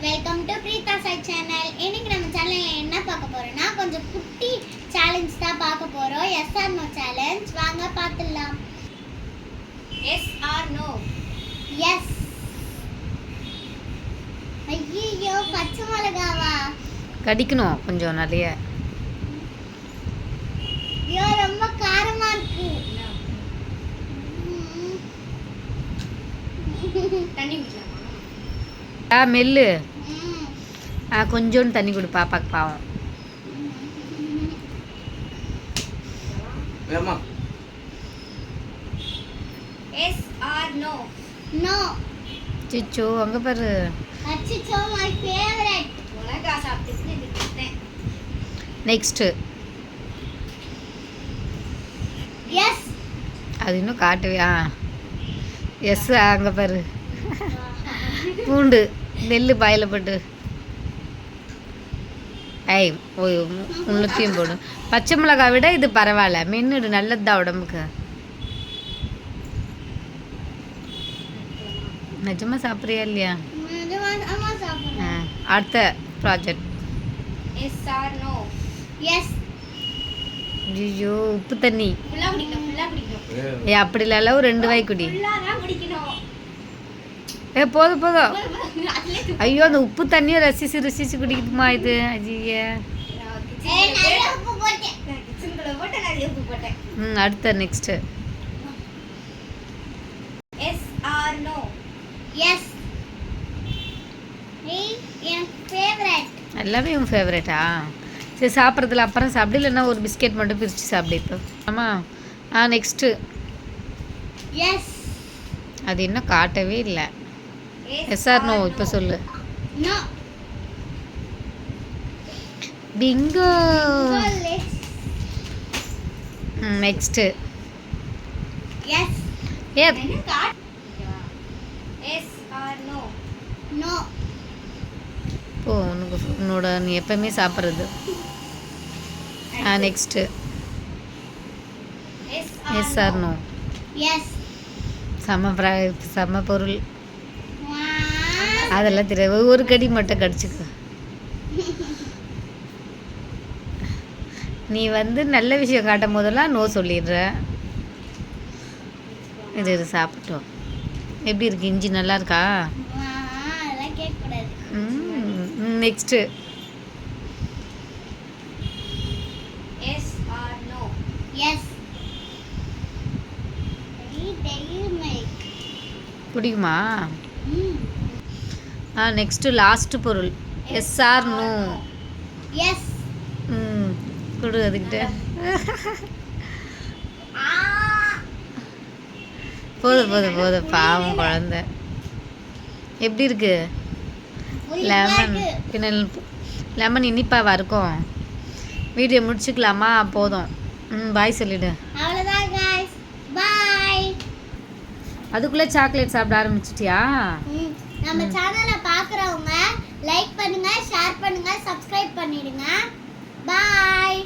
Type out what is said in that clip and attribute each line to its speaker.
Speaker 1: Welcome to Preetha Sai channel. இன்னைக்கு நம்ம சேனல்ல என்ன பார்க்க போறோம்னா கொஞ்சம் குட்டி சேலஞ்ச் தான் பார்க்க போறோம். Yes or no challenge. வாங்க பார்த்துடலாம். Yes or no. எஸ். ஐயோ பச்சை மிளகாவா?
Speaker 2: கடிக்கணும் கொஞ்சம் நிறைய.
Speaker 1: ஐயோ ரொம்ப காரமா இருக்கு. தண்ணி குடிக்கலாமா?
Speaker 2: மெல்லு. கொஞ்சோண்டு தண்ணி கொடு பாப்பாக்கு பாவம்.
Speaker 1: Yes or no. நோ.
Speaker 2: சிச்சோ அங்க பாரு.
Speaker 1: அச்சோ மை ஃபேவரட். உனக்கு சாப்பிட்டு இருக்கேன்.
Speaker 2: நெக்ஸ்ட்.
Speaker 1: எஸ்.
Speaker 2: அது இன்னும் காட்டவே. எஸ் அங்க பாரு. பூண்டு நெல்லு பாயில போட்டு முன்னத்தையும் போடும். பச்சை மிளகாய் விட இது பரவாயில்ல, மென்னுடு நல்லதுதான் உடம்புக்கு. நிஜமா சாப்பிட்றியா இல்லையா? அடுத்த ப்ராஜெக்ட். ஐயோ உப்பு தண்ணி. அப்படி இல்லை, ஒரு 2 வாய் குடி. போதும் போதும். ஐயோ அந்த உப்பு தண்ணியை ரசிச்சு குடிக்குதுமா இது. ஐயா அடுத்த நெக்ஸ்ட். எல்லாமே உன் ஃபேவரட்டா? சரி சாப்பிட்றதுல அப்புறம் சாப்பிடு, இல்லைன்னா ஒரு பிஸ்கெட் மட்டும் பிரித்து சாப்பிடு இப்போ. ஆமாம். நெக்ஸ்ட்டு. அது இன்னும் காட்டவே இல்லை. எஸ் ஆர் நோ இப்போ சொல்லு. பிங்கோ. நெக்ஸ்ட். போ உன்னோட நீ எப்பவுமே சாப்பிட்றது. நெக்ஸ்ட். Yes or no. செம பொருள். அதெல்லாம் தெரியாது, ஒரு கடி மட்டும் கடிச்சுக்க. நீ நல்ல விஷயம் காட்டும் போதெல்லாம் நோ சொல்லிடுற. இது சாப்பிட்டோம். எப்படி இருக்கு? இஞ்சி நல்லா இருக்கா? நெக்ஸ்ட். பிடிக்குமா? நெக்ஸ்ட் லாஸ்ட் பொருள். Yes or no. கொடு அதுக்கிட்ட. போதும் போதும் போதும், பாவம் குழந்தை. எப்படி இருக்கு? லெமன். பின்ன லெமன் இனிப்பாவா இருக்கும்? வீடியோ முடிச்சுக்கலாமா? போதும். பாய் சொல்லிடு. அதுக்குள்ளே சாக்லேட் சாப்பிட ஆரம்பிச்சிட்டியா?
Speaker 1: நம்ம சேனலை பார்க்குறவங்க லைக் பண்ணுங்க, ஷேர் பண்ணுங்க, சப்ஸ்கிரைப் பண்ணிடுங்க. பாய்.